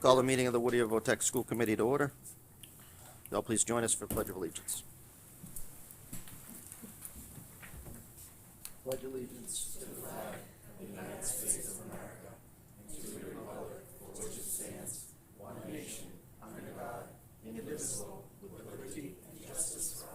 Call the meeting of the Whittier Vortex School Committee to order. Y'all please join us for Pledge of Allegiance. Pledge allegiance to the flag of the United States of America and to the republic for which it stands, one nation, under God, indivisible, with liberty and justice for all.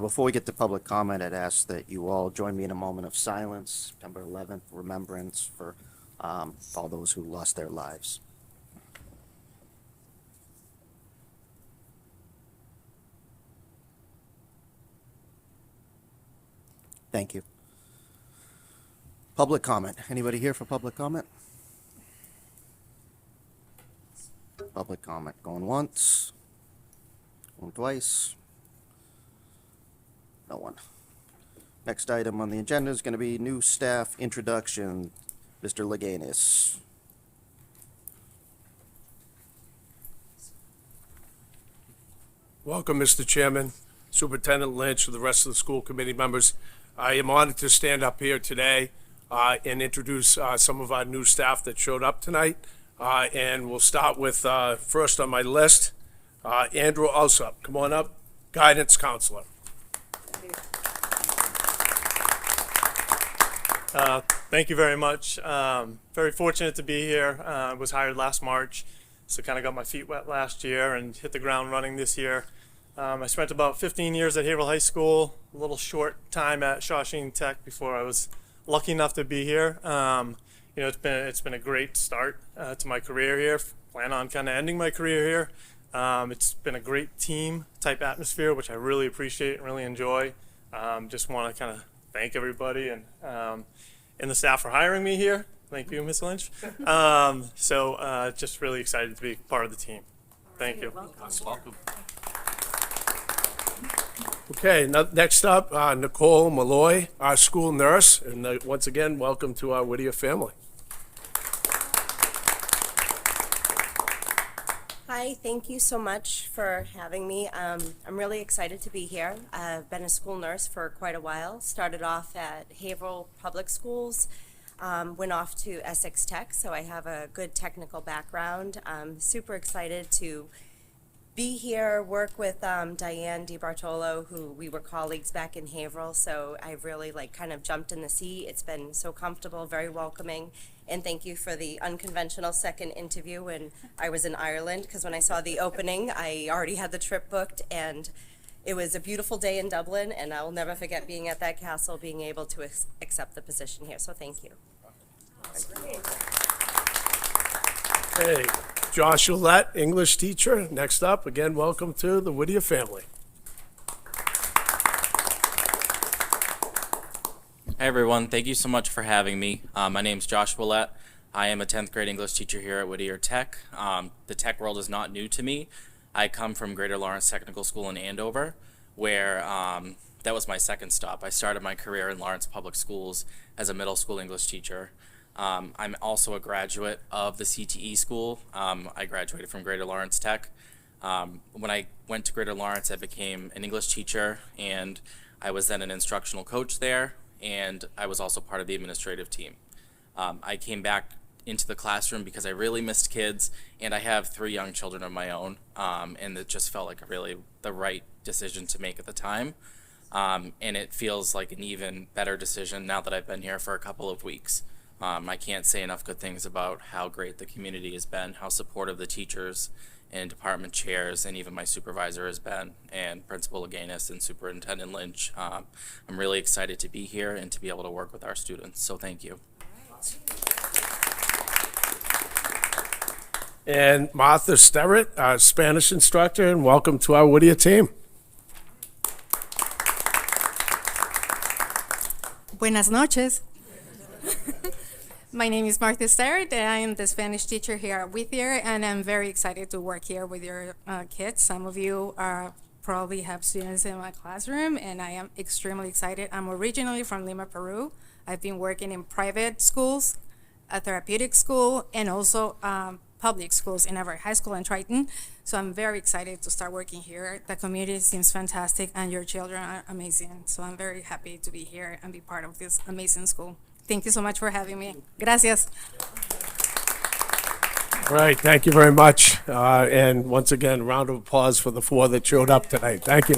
Before we get to public comment, I'd ask that you all join me in a moment of silence, September 11th, remembrance for all those who lost their lives. Thank you. Public comment. Anybody here for public comment? Public comment. Going once. Going twice. No one. Next item on the agenda is going to be new staff introduction. Mr. Leganis. Welcome, Mr. Chairman, Superintendent Lynch, and the rest of the school committee members. I am honored to stand up here today and introduce some of our new staff that showed up tonight. And we'll start with, first on my list, Andrew Alsop. Come on up, guidance counselor. Thank you very much. Very fortunate to be here. I was hired last March, so kind of got my feet wet last year and hit the ground running this year. I spent about 15 years at Haverhill High School, a little short time at Shawshene Tech before I was lucky enough to be here. It's been a great start to my career here. Plan on kind of ending my career here. It's been a great team type atmosphere, which I really appreciate and really enjoy. Just want to kind of thank everybody and the staff for hiring me here. Thank you, Ms. Lynch. Just really excited to be part of the team. Thank you. Welcome. Okay, next up, Nicole Malloy, our school nurse, and once again, welcome to our Whittier family. Hi, thank you so much for having me. I'm really excited to be here. I've been a school nurse for quite a while. Started off at Haverhill Public Schools, went off to Essex Tech, so I have a good technical background. Super excited to be here, work with Diane DiBartolo, who we were colleagues back in Haverhill, so I really kind of jumped in the sea. It's been so comfortable, very welcoming, and thank you for the unconventional second interview when I was in Ireland, because when I saw the opening, I already had the trip booked, and it was a beautiful day in Dublin, and I'll never forget being at that castle, being able to accept the position here, so thank you. Hey, Josh Ouellette, English teacher. Next up, again, welcome to the Whittier family. Hi everyone, thank you so much for having me. My name is Josh Ouellette. I am a 10th grade English teacher here at Whittier Tech. The tech world is not new to me. I come from Greater Lawrence Technical School in Andover, where that was my second stop. I started my career in Lawrence Public Schools as a middle school English teacher. I'm also a graduate of the CTE school. I graduated from Greater Lawrence Tech. When I went to Greater Lawrence, I became an English teacher, and I was then an instructional coach there, and I was also part of the administrative team. I came back into the classroom because I really missed kids, and I have 3 young children of my own, and it just felt like really the right decision to make at the time. And it feels like an even better decision now that I've been here for a couple of weeks. I can't say enough good things about how great the community has been, how supportive the teachers and department chairs and even my supervisor has been, and Principal Leganis and Superintendent Lynch. I'm really excited to be here and to be able to work with our students, so thank you. And Martha Sterrett, our Spanish instructor, and welcome to our Whittier team. Buenas noches. My name is Martha Sterrett, and I am the Spanish teacher here at Whittier, and I'm very excited to work here with your kids. Some of you probably have students in my classroom, and I am extremely excited. I'm originally from Lima, Peru. I've been working in private schools, a therapeutic school, and also public schools in Everett High School and Triton. So I'm very excited to start working here. The community seems fantastic, and your children are amazing. So I'm very happy to be here and be part of this amazing school. Thank you so much for having me. Gracias. All right, thank you very much. And once again, round of applause for the 4 that showed up tonight. Thank you.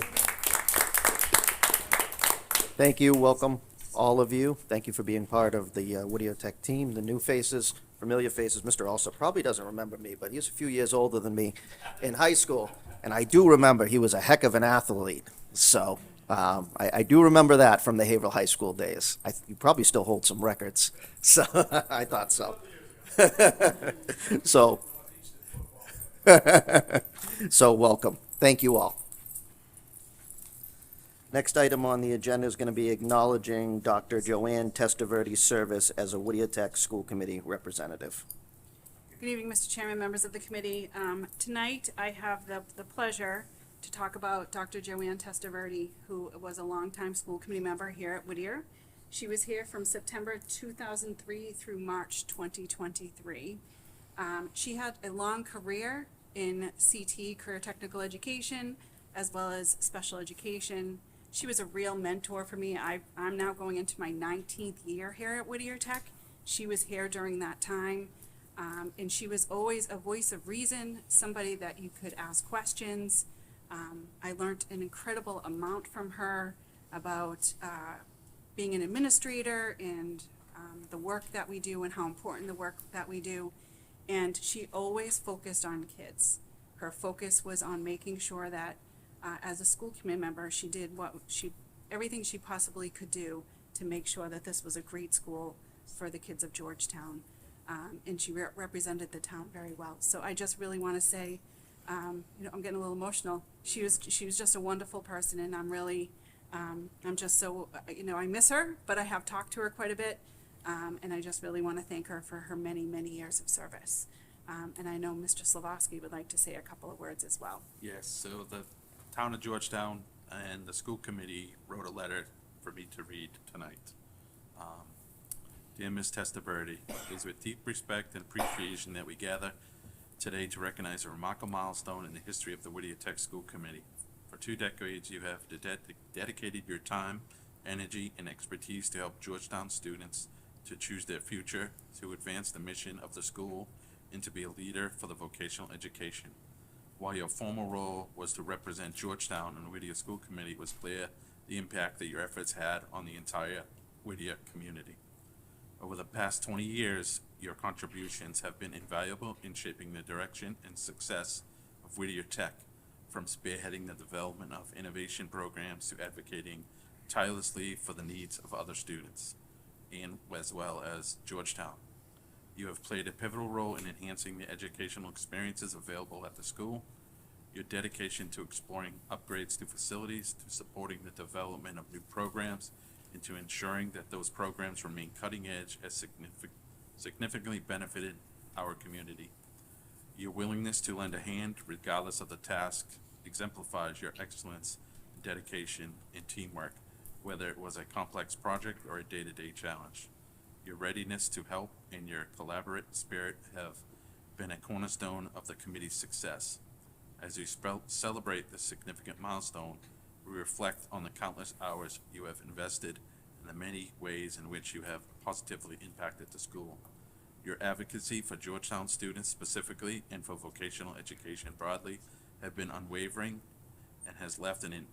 Thank you. Welcome, all of you. Thank you for being part of the Whittier Tech team, the new faces, familiar faces. Mr. Alsop probably doesn't remember me, but he's a few years older than me in high school. And I do remember he was a heck of an athlete. So I do remember that from the Haverhill High School days. You probably still hold some records. So I thought so. So, so welcome. Thank you all. Next item on the agenda is going to be acknowledging Dr. Joanne Testaverde's service as a Whittier Tech School Committee representative. Good evening, Mr. Chairman, members of the committee. Tonight, I have the pleasure to talk about Dr. Joanne Testaverde, who was a longtime school committee member here at Whittier. She was here from September 2003 through March 2023. She had a long career in CT, career technical education, as well as special education. She was a real mentor for me. I'm now going into my 19th year here at Whittier Tech. She was here during that time. And she was always a voice of reason, somebody that you could ask questions. I learned an incredible amount from her about being an administrator and the work that we do and how important the work that we do. And she always focused on kids. Her focus was on making sure that as a school committee member, she did everything she possibly could do to make sure that this was a great school for the kids of Georgetown. And she represented the town very well. So I just really want to say, I'm getting a little emotional. She was just a wonderful person, and I'm really, I'm just so, I miss her, but I have talked to her quite a bit, and I just really want to thank her for her many, many years of service. And I know Mr. Slavosky would like to say a couple of words as well. Yes, so the town of Georgetown and the school committee wrote a letter for me to read tonight. Dear Ms. Testaverde, it is with deep respect and appreciation that we gather today to recognize a remarkable milestone in the history of the Whittier Tech School Committee. For 2 decades, you have dedicated your time, energy, and expertise to help Georgetown students to choose their future, to advance the mission of the school, and to be a leader for the vocational education. While your formal role was to represent Georgetown and the Whittier School Committee, it was clear the impact that your efforts had on the entire Whittier community. Over the past 20 years, your contributions have been invaluable in shaping the direction and success of Whittier Tech, from spearheading the development of innovation programs to advocating tirelessly for the needs of other students, and as well as Georgetown. You have played a pivotal role in enhancing the educational experiences available at the school. Your dedication to exploring upgrades to facilities, to supporting the development of new programs, and to ensuring that those programs remain cutting edge has significantly benefited our community. Your willingness to lend a hand, regardless of the task, exemplifies your excellence, dedication, and teamwork, whether it was a complex project or a day-to-day challenge. Your readiness to help and your collaborative spirit have been a cornerstone of the committee's success. As you celebrate this significant milestone, we reflect on the countless hours you have invested and the many ways in which you have positively impacted the school. Your advocacy for Georgetown students specifically and for vocational education broadly have been unwavering and has left an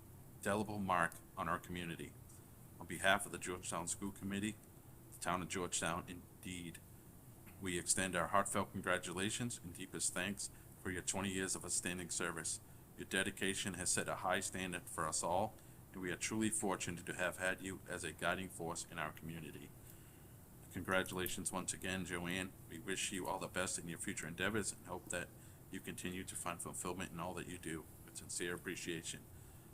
indelible mark on our community. On behalf of the Georgetown School Committee, the town of Georgetown, indeed, we extend our heartfelt congratulations and deepest thanks for your 20 years of outstanding service. Your dedication has set a high standard for us all, and we are truly fortunate to have had you as a guiding force in our community. Congratulations once again, Joanne. We wish you all the best in your future endeavors and hope that you continue to find fulfillment in all that you do. With sincere appreciation,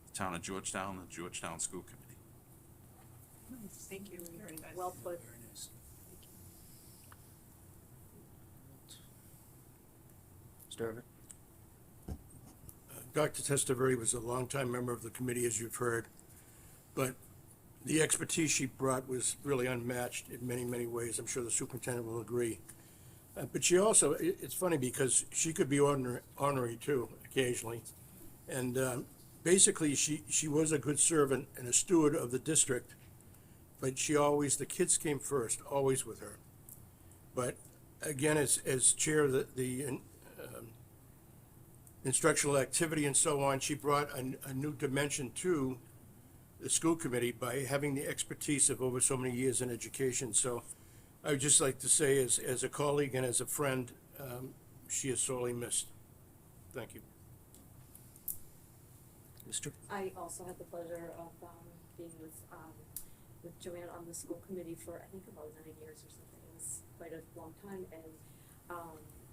the town of Georgetown and the Georgetown School Committee. Thank you. Very well put. Mr. Irvin? Dr. Testaverde was a longtime member of the committee, as you've heard, but the expertise she brought was really unmatched in many, many ways. I'm sure the superintendent will agree. But she also, it's funny because she could be ornery too, occasionally. And basically, she was a good servant and a steward of the district. but the kids came first, always with her. But again, as chair of the instructional activity and so on, she brought a new dimension to the school committee by having the expertise of over so many years in education. So I would just like to say, as a colleague and as a friend, she is sorely missed. Thank you. Mr. I also had the pleasure of being with Joanne on the school committee for I think about 9 years or something. It was quite a long time, and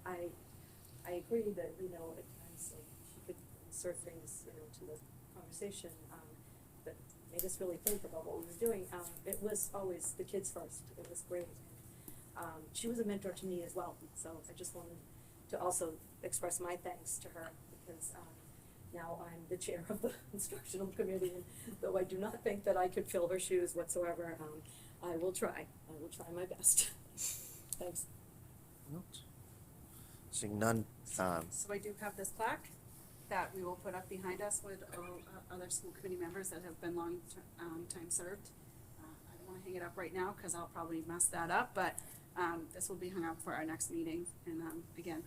I agree that at times like she could insert things to the conversation that made us really think about what we were doing. It was always the kids first. It was great. She was a mentor to me as well, so I just wanted to also express my thanks to her because now I'm the chair of the instructional committee, and though I do not think that I could fill her shoes whatsoever, I will try. I will try my best. Thanks. Seeing none, So I do have this plaque that we will put up behind us with other school committee members that have been long time served. I don't want to hang it up right now because I'll probably mess that up, but this will be hung up for our next meeting. And again,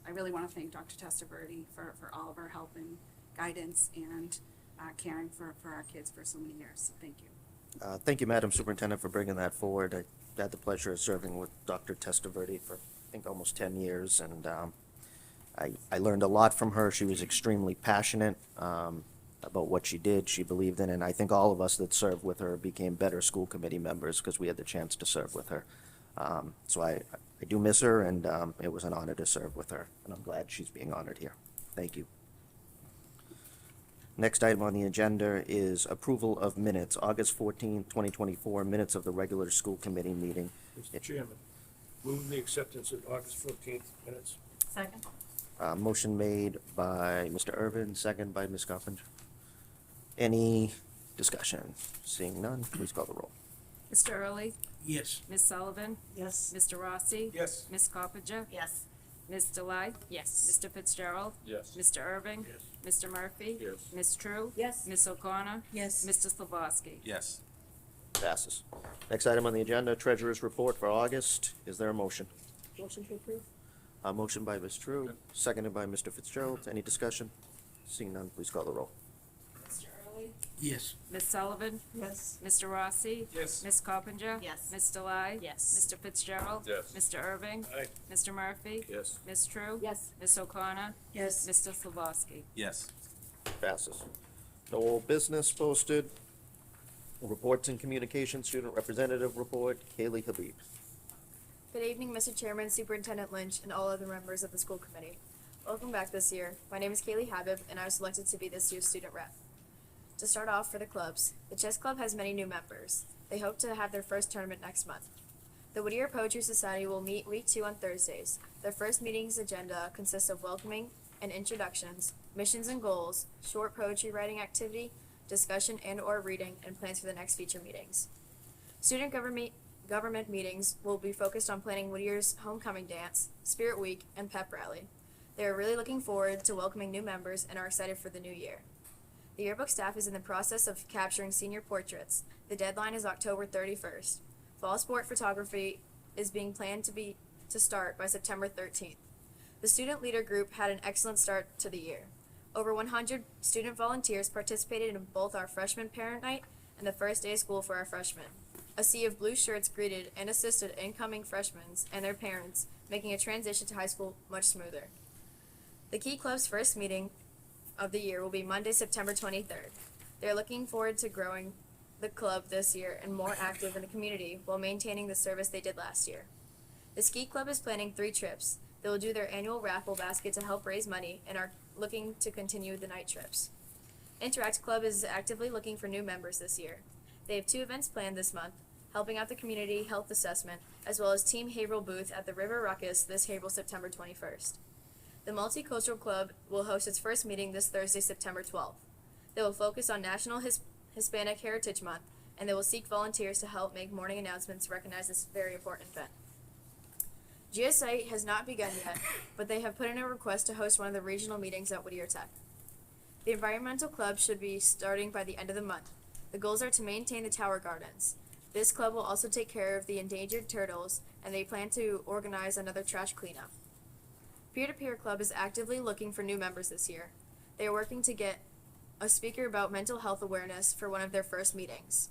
I really want to thank Dr. Testaverde for all of her help and guidance and caring for our kids for so many years. So thank you. thank you, Madam Superintendent, for bringing that forward. I had the pleasure of serving with Dr. Testaverde for, I think, almost 10 years, and I learned a lot from her. She was extremely passionate about what she did, she believed in, and I think all of us that served with her became better school committee members because we had the chance to serve with her. So I do miss her, and it was an honor to serve with her, and I'm glad she's being honored here. Thank you. Next item on the agenda is approval of minutes, August 14, 2024, minutes of the regular school committee meeting. Mr. Chairman, move the acceptance of August 14th minutes. Second. Motion made by Mr. Irvin, second by Ms. Goffinger. Any discussion? Seeing none, please call the roll. Mr. Early? Yes. Ms. Sullivan? Yes. Mr. Rossi? Yes. Ms. Coppinger? Yes. Ms. Delai? Yes. Mr. Fitzgerald? Yes. Mr. Irving? Yes. Mr. Murphy? Yes. Ms. True? Yes. Ms. O'Connor? Yes. Mr. Slavoski? Yes. Passes. Next item on the agenda, treasurer's report for August. Is there a motion? Motion to approve? A motion by Ms. True, seconded by Mr. Fitzgerald. Any discussion? Seeing none, please call the roll. Mr. Early? Yes. Ms. Sullivan? Yes. Mr. Rossi? Yes. Ms. Coppinger? Yes. Ms. Delai? Yes. Mr. Fitzgerald? Yes. Mr. Irving? Aye. Mr. Murphy? Yes. Ms. True? Yes. Ms. O'Connor? Yes. Mr. Slavoski? Yes. Passes. No old business posted. Reports and communication, student representative report, Kaylee Habib. Good evening, Mr. Chairman, Superintendent Lynch, and all other members of the school committee. Welcome back this year. My name is Kaylee Habib, and I was selected to be this year's student rep. To start off for the clubs, the chess club has many new members. They hope to have their first tournament next month. The Whittier Poetry Society will meet week 2 on Thursdays. Their first meeting's agenda consists of welcoming and introductions, missions and goals, short poetry writing activity, discussion and/or reading, and plans for the next feature meetings. Student government meetings will be focused on planning Whittier's homecoming dance, Spirit Week, and pep rally. They are really looking forward to welcoming new members and are excited for the new year. The yearbook staff is in the process of capturing senior portraits. The deadline is October 31st. Fall sport photography is being planned to start by September 13th. The student leader group had an excellent start to the year. Over 100 student volunteers participated in both our freshman parent night and the first day of school for our freshmen. A sea of blue shirts greeted and assisted incoming freshmen and their parents, making a transition to high school much smoother. The Key Club's first meeting of the year will be Monday, September 23rd. They are looking forward to growing the club this year and more active in the community while maintaining the service they did last year. The Ski Club is planning 3 trips. They will do their annual raffle basket to help raise money and are looking to continue the night trips. Interact Club is actively looking for new members this year. They have 2 events planned this month, helping out the community health assessment, as well as Team Haverhill booth at the River Ruckus this Haverhill September 21st. The Multicultural Club will host its first meeting this Thursday, September 12th. They will focus on National Hispanic Heritage Month, and they will seek volunteers to help make morning announcements to recognize this very important event. GSA has not begun yet, but they have put in a request to host one of the regional meetings at Whittier Tech. The Environmental Club should be starting by the end of the month. The goals are to maintain the tower gardens. This club will also take care of the endangered turtles, and they plan to organize another trash cleanup. Peer-to-Peer Club is actively looking for new members this year. They are working to get a speaker about mental health awareness for one of their first meetings.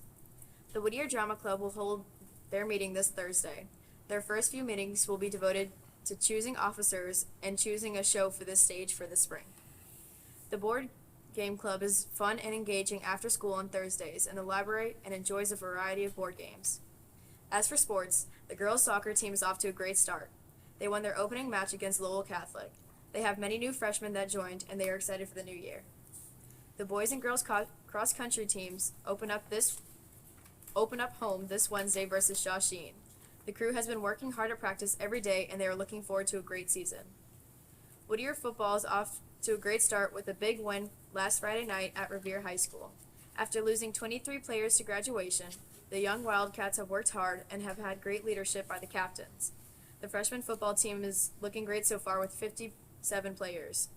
The Whittier Drama Club will hold their meeting this Thursday. Their first few meetings will be devoted to choosing officers and choosing a show for this stage for the spring. The Board Game Club is fun and engaging after school on Thursdays in the library and enjoys a variety of board games. As for sports, the girls' soccer team is off to a great start. They won their opening match against Lowell Catholic. They have many new freshmen that joined, and they are excited for the new year. The boys and girls cross-country teams open up home this Wednesday versus Shawsheen. The crew has been working hard at practice every day, and they are looking forward to a great season. Whittier football is off to a great start with a big win last Friday night at Revere High School. After losing 23 players to graduation, the young Wildcats have worked hard and have had great leadership by the captains. The freshman football team is looking great so far with 57 players.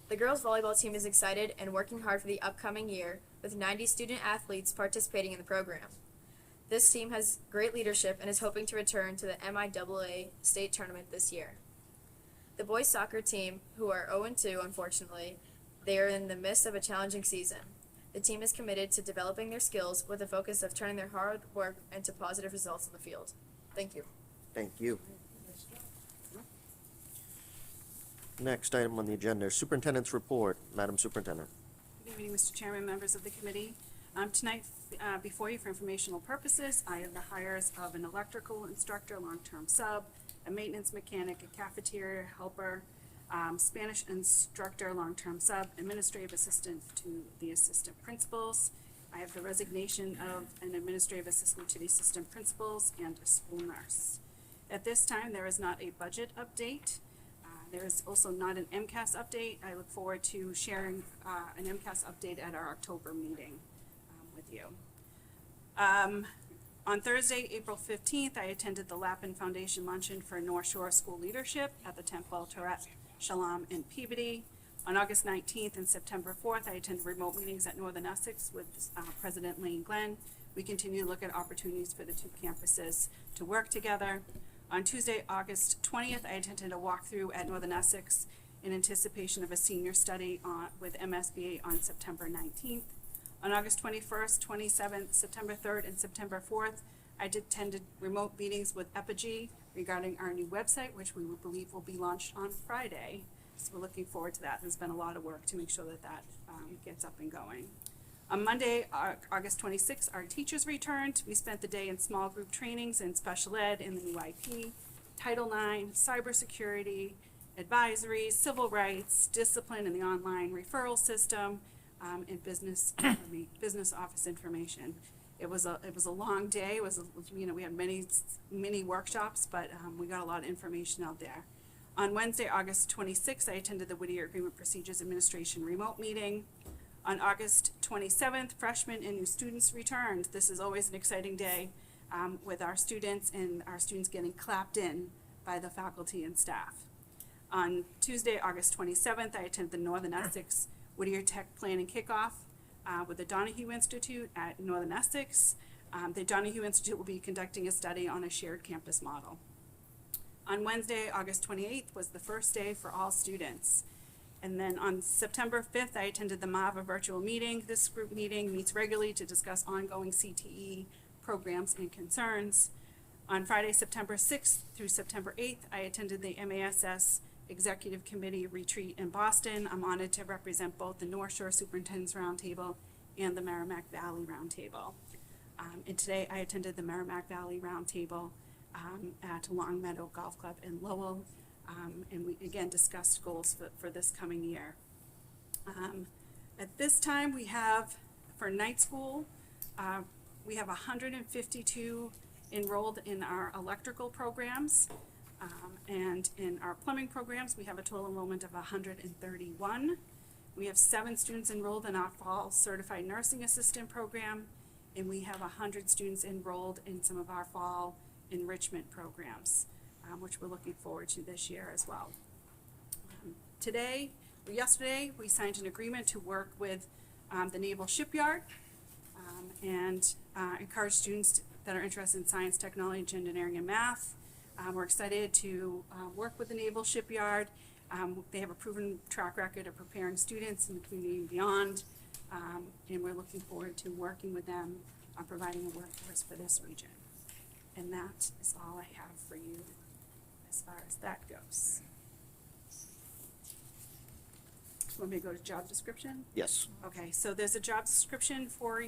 The girls volleyball team is excited and working hard for the upcoming year with 90 student athletes participating in the program. This team has great leadership and is hoping to return to the MIAA state tournament this year. The boys soccer team, who are 0-2 unfortunately, they are in the midst of a challenging season. The team is committed to developing their skills with a focus of turning their hard work into positive results on the field. Thank you. Thank you. Next item on the agenda is Superintendent's Report. Madam Superintendent. Good evening, Mr. Chairman, members of the committee. Tonight, before you for informational purposes, I have the hires of an electrical instructor, long-term sub, a maintenance mechanic, a cafeteria helper, Spanish instructor, long-term sub, administrative assistant to the assistant principals. I have the resignation of an administrative assistant to the assistant principals and a school nurse. At this time, there is not a budget update. There is also not an MCAS update. I look forward to sharing an MCAS update at our October meeting with you. On Thursday, April 15th, I attended the Lappin Foundation Luncheon for North Shore School Leadership at the Temple, Tourette, Shalom, and Peabody. On August 19th and September 4th, I attended remote meetings at Northern Essex with President Lane Glenn. We continue to look at opportunities for the two campuses to work together. On Tuesday, August 20th, I attended a walkthrough at Northern Essex in anticipation of a senior study with MSBA on September 19th. On August 21st, 27th, September 3rd, and September 4th, I attended remote meetings with Epigee regarding our new website, which we believe will be launched on Friday. So we're looking forward to that. There's been a lot of work to make sure that that gets up and going. On Monday, August 26th, our teachers returned. We spent the day in small group trainings in special ed in the new IP, Title IX, cybersecurity, advisory, civil rights, discipline in the online referral system, and business office information. It was a long day. It was we had many workshops, but we got a lot of information out there. On Wednesday, August 26th, I attended the Whittier Agreement Procedures Administration remote meeting. On August 27th, freshmen and new students returned. This is always an exciting day with our students and our students getting clapped in by the faculty and staff. On Tuesday, August 27th, I attended the Northern Essex Whittier Tech Planning Kickoff with the Donahue Institute at Northern Essex. The Donahue Institute will be conducting a study on a shared campus model. On Wednesday, August 28th was the first day for all students. And then on September 5th, I attended the MAVA virtual meeting. This group meeting meets regularly to discuss ongoing CTE programs and concerns. On Friday, September 6th through September 8th, I attended the MASS Executive Committee retreat in Boston. I'm honored to represent both the North Shore Superintendent's Roundtable and the Merrimack Valley Roundtable. And today I attended the Merrimack Valley Roundtable at Long Meadow Golf Club in Lowell. And we again discussed goals for this coming year. At this time, we have, for night school, we have 152 enrolled in our electrical programs. And in our plumbing programs, we have a total enrollment of 131. We have 7 students enrolled in our fall certified nursing assistant program, and we have 100 students enrolled in some of our fall enrichment programs, which we're looking forward to this year as well. Yesterday, we signed an agreement to work with the Naval Shipyard and encourage students that are interested in science, technology, engineering, and math. We're excited to work with the Naval Shipyard. They have a proven track record of preparing students in the community and beyond, and we're looking forward to working with them on providing a workforce for this region. And that is all I have for you as far as that goes. Want me to go to job description? Yes. Okay, so there's a job description for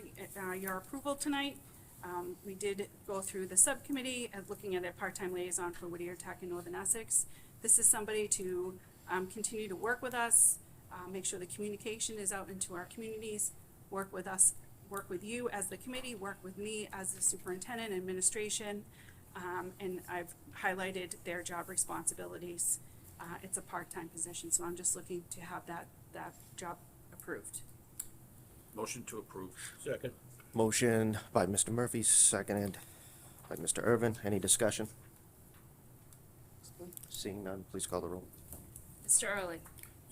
your approval tonight. We did go through the subcommittee as looking at a part-time liaison for Whittier Tech in Northern Essex. This is somebody to continue to work with us, make sure the communication is out into our communities, work with us, work with you as the committee, work with me as the superintendent and administration, and I've highlighted their job responsibilities. It's a part-time position, so I'm just looking to have that job approved. Motion to approve. Second. Motion by Mr. Murphy, seconded by Mr. Irvin. Any discussion? Seeing none, please call the roll. Mr. Early,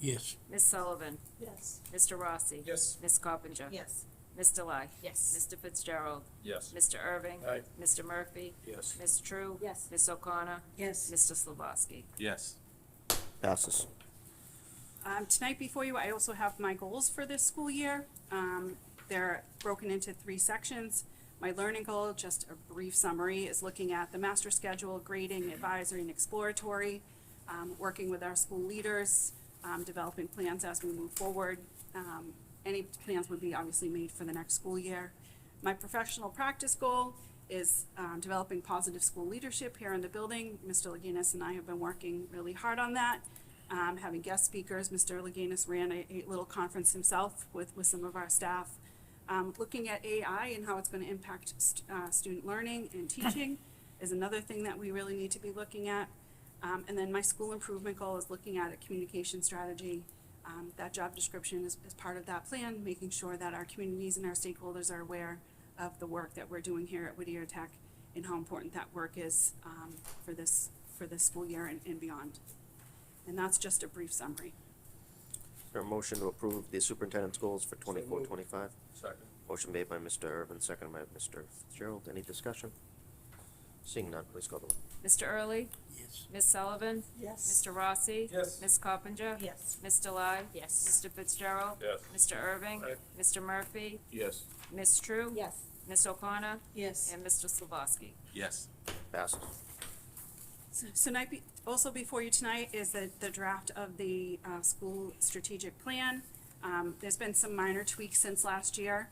Yes. Ms. Sullivan, Yes. Mr. Rossi. Yes. Ms. Coppinger. Yes. Ms. Delai. Yes. Mr. Fitzgerald. Yes. Mr. Irving. Aye. Mr. Murphy. Yes. Ms. True. Yes. Ms. O'Connor. Yes. Mr. Slavoski. Yes. Passes. Tonight before you, I also have my goals for this school year. They're broken into 3 sections. My learning goal, just a brief summary, is looking at the master schedule, grading, advisory, and exploratory, working with our school leaders, developing plans as we move forward. Any plans would be obviously made for the next school year. My professional practice goal is developing positive school leadership here in the building. Mr. Lagunas and I have been working really hard on that. Having guest speakers. Mr. Lagunas ran a little conference himself with some of our staff. Looking at AI and how it's going to impact student learning and teaching is another thing that we really need to be looking at. And then my school improvement goal is looking at a communication strategy. That job description is part of that plan, making sure that our communities and our stakeholders are aware of the work that we're doing here at Whittier Tech and how important that work is for this school year and beyond. And that's just a brief summary. Is there a motion to approve the superintendent's goals for 24-25? Second. Motion made by Mr. Irvin, seconded by Mr. Fitzgerald. Any discussion? Seeing none, please call the roll. Mr. Early, Yes. Ms. Sullivan. Yes. Mr. Rossi. Yes. Ms. Coppinger. Yes. Ms. Delai. Yes. Mr. Fitzgerald. Yes. Mr. Irving. Aye. Mr. Murphy. Yes. Ms. True. Yes. Ms. O'Connor. Yes. And Mr. Slavoski. Yes. Passes. So also before you tonight is the draft of the school strategic plan. There's been some minor tweaks since last year,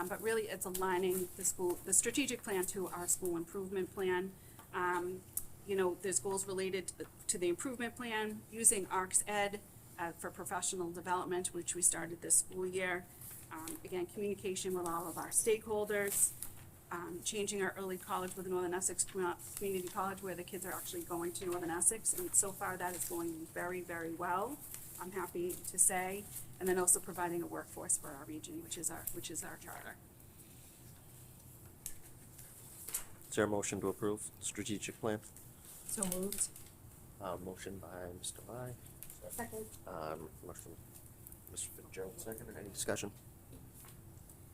but really it's aligning the strategic plan to our school improvement plan. There's goals related to the improvement plan, using ARCS Ed for professional development, which we started this school year. Again, communication with all of our stakeholders. Changing our early college with Northern Essex Community College, where the kids are actually going to Northern Essex, and so far that is going very, very well, I'm happy to say. And then also providing a workforce for our region, which is our charter. Is there a motion to approve the strategic plan? So moved. Motion by Mr. Lai. Second. Motion, Mr. Fitzgerald, seconded. Any discussion?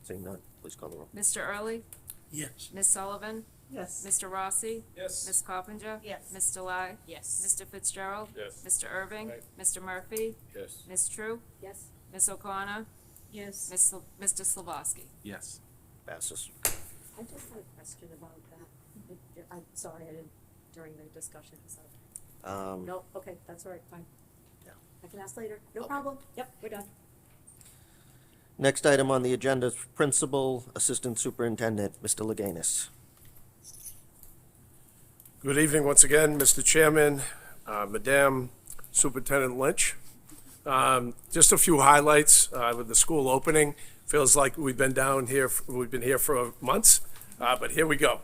Seeing none, please call the roll. Mr. Early, Yes. Ms. Sullivan. Yes. Mr. Rossi. Yes. Ms. Coppinger. Yes. Ms. Delai. Yes. Mr. Fitzgerald. Yes. Mr. Irving. Aye. Mr. Murphy. Yes. Ms. True. Yes. Ms. O'Connor. Yes. Mr. Slavoski. Yes. Passes. I just had a question about that. I'm sorry, I didn't, during the discussion, so. No, okay, that's all right, fine. Yeah. I can ask later, no Okay. problem. Yep, we're done. Next item on the agenda is Principal Assistant Superintendent, Mr. Lagunas. Good evening once again, Mr. Chairman, Madam Superintendent Lynch. Just a few highlights with the school opening. Feels like we've been here for months, but here we go.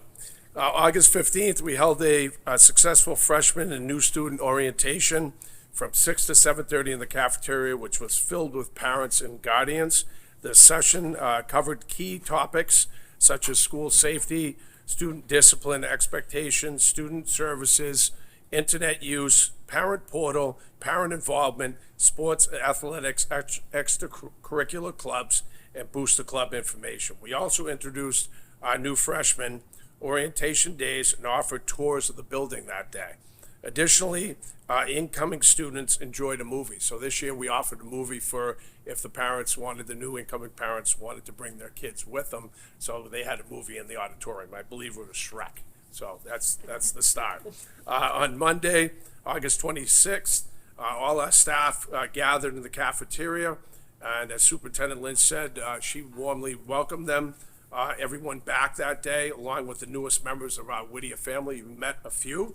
August 15th, we held a successful freshman and new student orientation from 6 to 7:30 in the cafeteria, which was filled with parents and guardians. The session covered key topics such as school safety, student discipline expectations, student services, internet use, parent portal, parent involvement, sports, athletics, extracurricular clubs, and booster club information. We also introduced our new freshmen orientation days, and offered tours of the building that day. Additionally, incoming students enjoyed a movie. So this year we offered a movie for if the new incoming parents wanted to bring their kids with them. So they had a movie in the auditorium. I believe it was Shrek. So that's the start. On Monday, August 26th, all our staff gathered in the cafeteria. And as Superintendent Lynch said, she warmly welcomed them, everyone back that day, along with the newest members of our Whittier family. We met a few.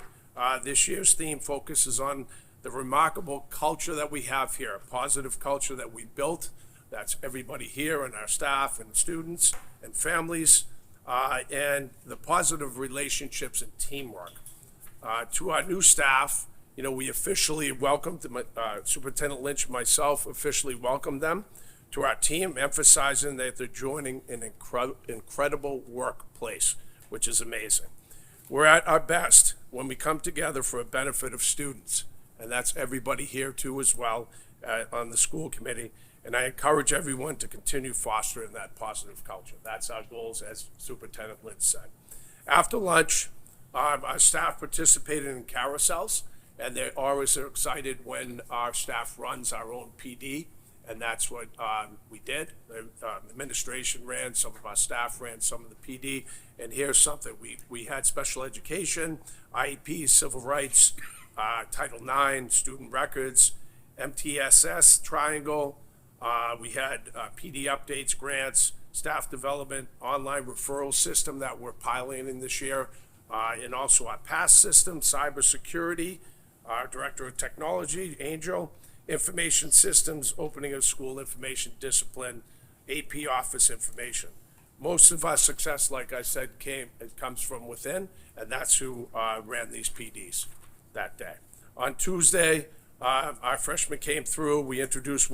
This year's theme focuses on the remarkable culture that we have here, a positive culture that we built. That's everybody here and our staff and students and families, and the positive relationships and teamwork. To our new staff, we officially welcomed, Superintendent Lynch and myself officially welcomed them to our team, emphasizing that they're joining an incredible workplace, which is amazing. We're at our best when we come together for a benefit of students, and that's everybody here too as well on the school committee. And I encourage everyone to continue fostering that positive culture. That's our goals, as Superintendent Lynch said. After lunch, our staff participated in carousels, and they always are excited when our staff runs our own PD, and that's what we did. The administration ran, some of our staff ran some of the PD, and here's something. We had special education, IEP, civil rights, Title IX, student records, MTSS, triangle. We had PD updates, grants, staff development, online referral system that we're piloting this year, and also our PASS system, cybersecurity, our Director of Technology, Angel, information systems, opening of school information, discipline, AP office information. Most of our success, like I said, comes from within, and that's who ran these PDs that day. On Tuesday, our freshmen came through. We introduced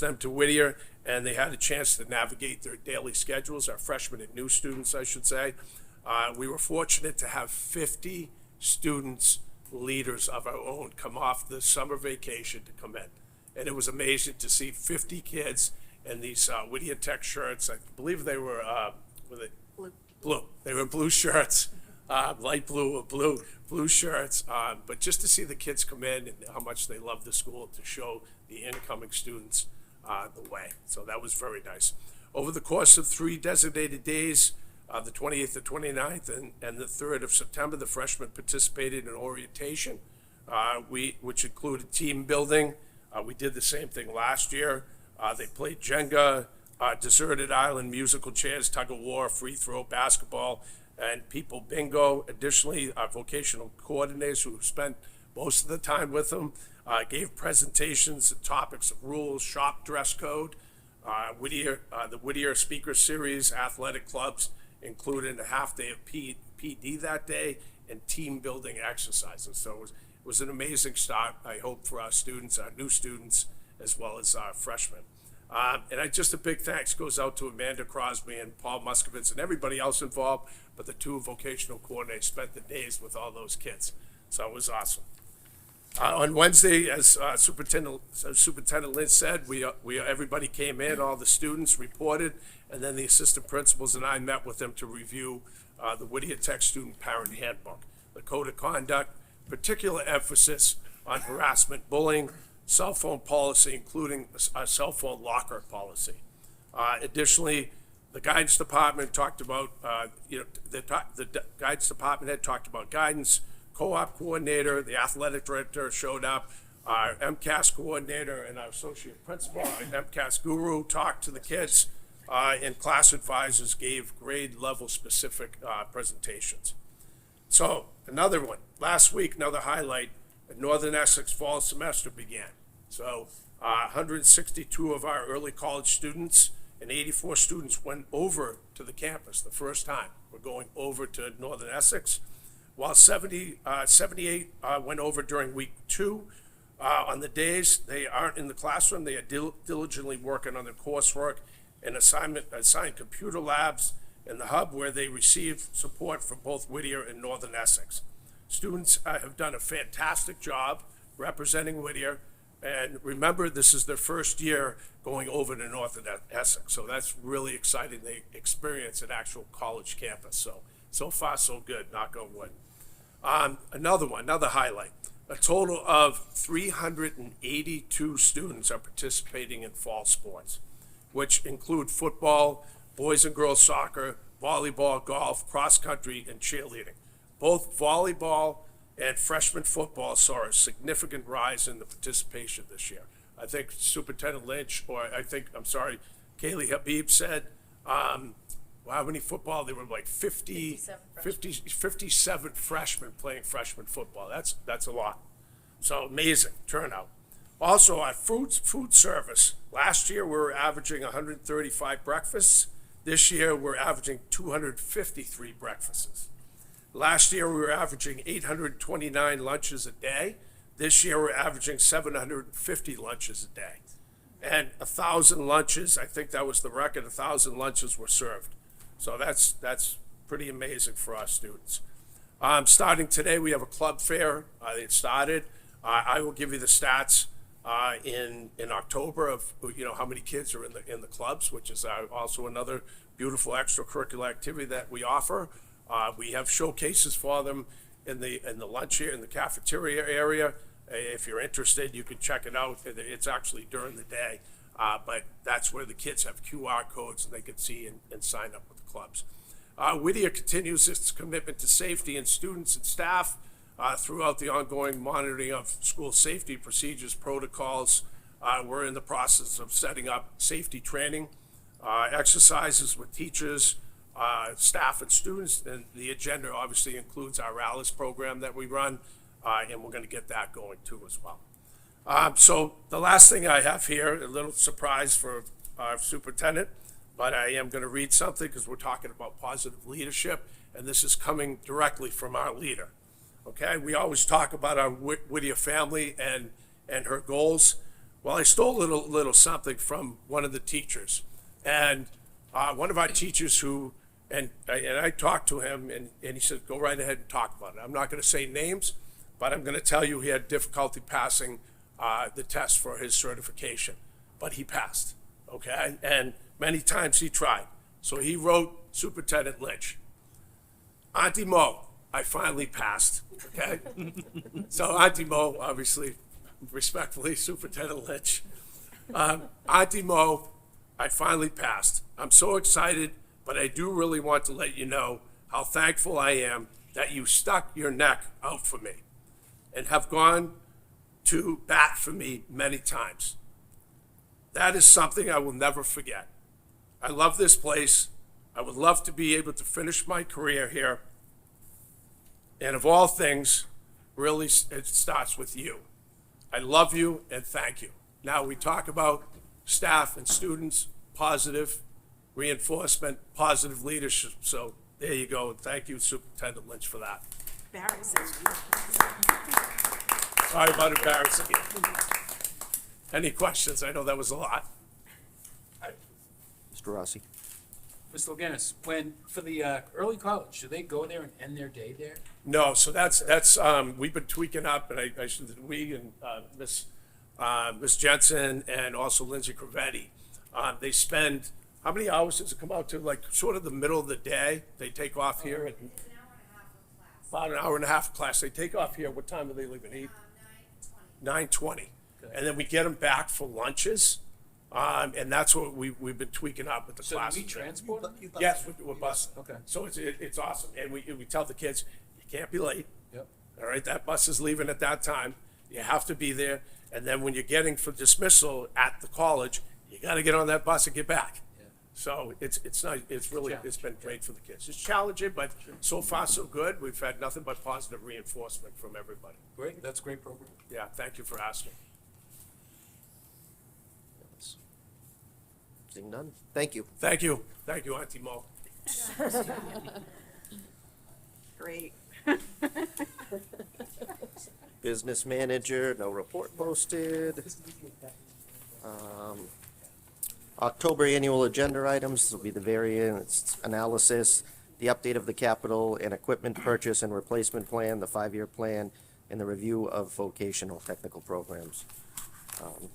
them to Whittier, and they had a chance to navigate their daily schedules, our freshmen and new students, I should say. We were fortunate to have 50 students, leaders of our own, come off the summer vacation to come in. And it was amazing to see 50 kids in these Whittier Tech shirts. I believe they were, blue. They were blue shirts, light blue or blue shirts. But just to see the kids come in and how much they love the school, to show the incoming students the way. So that was very nice. Over the course of 3 designated days, the 28th, the 29th, and the 3rd of September, the freshmen participated in orientation, which included team building. We did the same thing last year. They played Jenga, deserted island, musical chairs, tug of war, free throw, basketball, and people bingo. Additionally, our vocational coordinators, who spent most of the time with them, gave presentations on topics of rules, shop dress code, the Whittier Speaker Series, athletic clubs, including a half day of PD that day, and team building exercises. So it was an amazing start, I hope, for our students, our new students, as well as our freshmen. And just a big thanks goes out to Amanda Crosby and Paul Muskovitz and everybody else involved, but the 2 vocational coordinators spent the days with all those kids. So it was awesome. On Wednesday, as Superintendent Lynch said, everybody came in, all the students reported, and then the assistant principals and I met with them to review the Whittier Tech Student Parent Handbook, the Code of Conduct, particular emphasis on harassment, bullying, cell phone policy, including a cell phone locker policy. Additionally, the guidance department talked about, the guidance department had talked about guidance. Co-op coordinator, the athletic director showed up, our MCAS coordinator and our associate principal, our MCAS guru, talked to the kids, and class advisors gave grade level specific presentations. So another one, last week, another highlight, the Northern Essex fall semester began. So 162 of our early college students and 84 students went over to the campus the first time. We're going over to Northern Essex, while 78 went over during week 2. On the days they aren't in the classroom, they are diligently working on their coursework and assigned computer labs in the hub, where they receive support from both Whittier and Northern Essex. Students have done a fantastic job representing Whittier, And remember, this is their first year going over to North and Essex, so that's really exciting. They experience an actual college campus, so far so good, knock on wood. Another highlight. A total of 382 students are participating in fall sports, which include football, boys and girls soccer, volleyball, golf, cross country, and cheerleading. Both volleyball and freshman football saw a significant rise in the participation this year. I think Superintendent Lynch, Kaylee Habib said, how many football? There were like 57 freshmen playing freshman football. That's a lot. So amazing turnout. Also, our food service. Last year, we were averaging 135 breakfasts. This year, we're averaging 253 breakfasts. Last year, we were averaging 829 lunches a day. This year, we're averaging 750 lunches a day. And 1,000 lunches, I think that was the record, 1,000 lunches were served. So that's pretty amazing for our students. Starting today, we have a club fair. It started. I will give you the stats in October of how many kids are in the clubs, which is also another beautiful extracurricular activity that we offer. We have showcases for them in the lunch here in the cafeteria area. If you're interested, you can check it out. It's actually during the day, but that's where the kids have QR codes and they can see and sign up with the clubs. Whittier continues its commitment to safety and students and staff throughout the ongoing monitoring of school safety procedures, protocols. We're in the process of setting up safety training, exercises with teachers, staff and students, and the agenda obviously includes our Alice program that we run, and we're going to get that going too as well. So the last thing I have here, a little surprise for our superintendent, but I am going to read something because we're talking about positive leadership, and this is coming directly from our leader. Okay, we always talk about our Whittier family and her goals. Well, I stole a little something from one of the teachers, and one of our teachers who, and I talked to him, and he said, go right ahead and talk about it. I'm not going to say names, but I'm going to tell you he had difficulty passing the test for his certification, but he passed, okay? And many times he tried. So he wrote Superintendent Lynch, Auntie Mo, I finally passed, okay? So Auntie Mo, obviously, respectfully, Superintendent Lynch, Auntie Mo, I finally passed. I'm so excited, but I do really want to let you know how thankful I am that you stuck your neck out for me and have gone to bat for me many times. That is something I will never forget. I love this place. I would love to be able to finish my career here. And of all things, really, it starts with you. I love you and thank you. Now we talk about staff and students, positive reinforcement, positive leadership. So there you go. And thank you, Superintendent Lynch, for that. Embarrassing. Sorry about embarrassing you. Any questions? I know that was a lot. Mr. Rossi. Mr. Loganis, for the early college, do they go there and end their day there? No, so that's we've been tweaking up, and we and Miss Jensen and also Lindsay Cravetti, they spend, how many hours does it come out to? Like sort of the middle of the day, they take off here at about an hour and a half of class. They take off here. What time are they leaving? 9:20, and then we get them back for lunches. And that's what we've been tweaking up with the So classes. do we transport them? Yes, we're busing. Okay. So it's awesome, and we tell the kids, you can't be late. Yep. All right, that bus is leaving at that time. You have to be there, and then when you're getting for dismissal at the college, you got to get on that bus and get back. Yeah. So it's nice. It's really Challenge. it's been great for the kids. It's challenging, but so far so good. We've had nothing but positive reinforcement from everybody. Great, that's a great program. Yeah, thank you for asking. Seeing none. Thank you. Thank you, Auntie Mo. Great. Business manager, no report posted. October annual agenda items will be the variance analysis, the update of the capital and equipment purchase and replacement plan, the 5-year plan, and the review of vocational technical programs.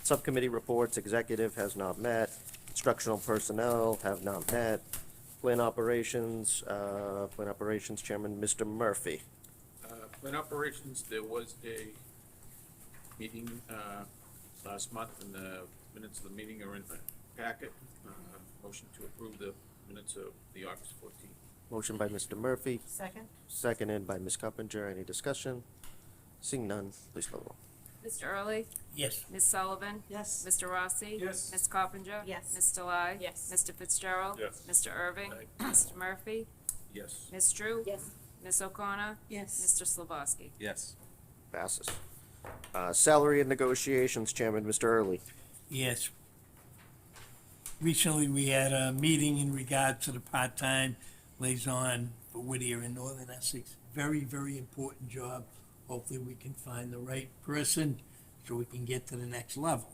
Subcommittee reports, executive has not met, instructional personnel have not met, plan operations, Chairman, Mr. Murphy. Plan operations, there was a meeting, last month, and the minutes of the meeting are in the packet. Motion to approve the minutes of the August 14th. Motion by Mr. Murphy, Second? seconded by Ms. Coppinger. Any discussion? Seeing none, please call the roll. Mr. Early? Yes. Ms. Sullivan? Yes. Mr. Rossi? Yes. Ms. Coppinger? Yes. Ms. Delai? Yes. Mr. Fitzgerald? Yes. Mr. Irving? Aye. Mr. Murphy? Yes. Ms. Drew? Yes. Ms. O'Connor? Yes. Mr. Slabowski? Yes. Passes. Salary and negotiations, Chairman, Mr. Early. Yes. Recently, we had a meeting in regard to the part-time liaison for Whittier in Northern Essex. Very, very important job. Hopefully, we can find the right person so we can get to the next level.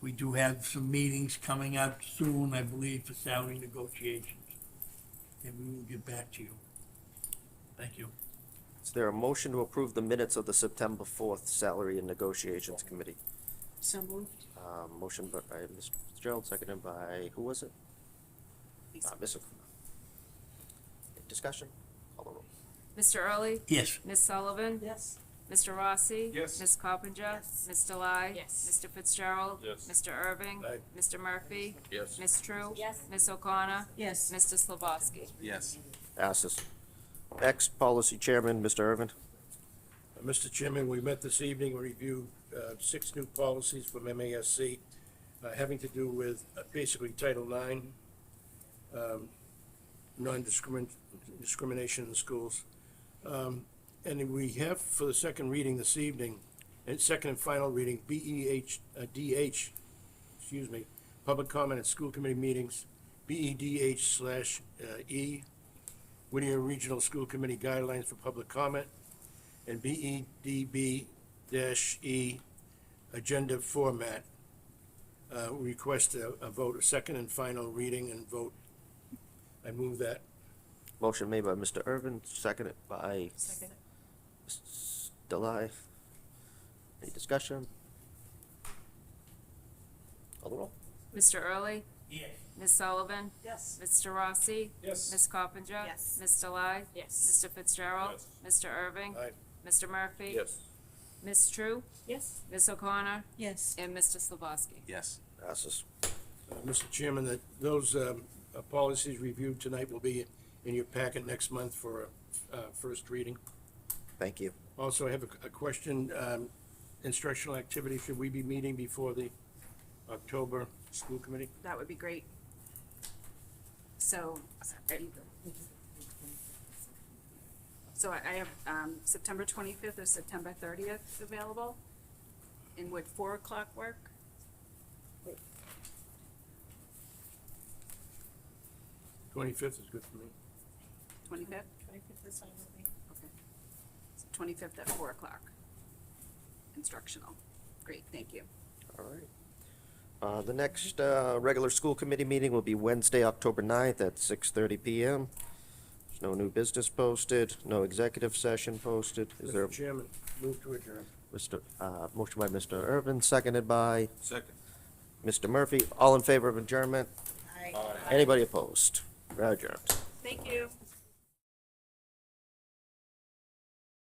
We do have some meetings coming up soon, I believe, for salary negotiations. And we will get back to you. Thank you. Is there a motion to approve the minutes of the September 4th Salary and Negotiations Committee? So moved. Motion by Mr. Fitzgerald, seconded by, who was it? Ms. O'Connor. Any discussion? Call the roll. Mr. Early? Yes. Ms. Sullivan? Yes. Mr. Rossi? Yes. Ms. Coppinger? Yes. Ms. Delai? Yes. Mr. Fitzgerald? Yes. Mr. Irving? Aye. Mr. Murphy? Yes. Ms. True? Yes. Ms. O'Connor? Yes. Mr. Slabowski? Yes. Passes. Next, Policy Chairman, Mr. Irvin. Mr. Chairman, we met this evening, we reviewed 6 new policies from MASC having to do with basically Title IX, non-discrimination in schools. And we have for the second reading this evening, and second and final reading, DH, public comment at school committee meetings, BEDH/E, Whittier Regional School Committee Guidelines for Public Comment, and BEDB-E, Agenda Format. Request a vote, a second and final reading and vote. I move that. Motion made by Mr. Irvin, seconded by Second. Mrs. Delai. Any discussion? Call the roll. Mr. Early? Yes. Ms. Sullivan? Yes. Mr. Rossi? Yes. Ms. Coppinger? Yes. Ms. Delai? Yes. Mr. Fitzgerald? Yes. Mr. Irving? Aye. Mr. Murphy? Yes. Ms. True? Yes. Ms. O'Connor? Yes. And Mr. Slabowski? Yes. Passes. Mr. Chairman, that those policies reviewed tonight will be in your packet next month for first reading. Thank you. Also, I have a question. Instructional activity, should we be meeting before the October school committee? That would be great. So, I have September 25th or September 30th available. And would 4 o'clock work? 25th is good for me. 25th? 25th is fine with me. Okay. So 25th at 4 o'clock. Instructional. Great, thank you. All right. The next regular school committee meeting will be Wednesday, October 9th at 6:30 PM. There's no new business posted, no executive session posted. Is there, Mr. Chairman, move to adjourn. motion by Mr. Irvin, seconded by Second. Mr. Murphy. All in favor of adjournment? Aye. Anybody opposed? We're adjourned. Thank you.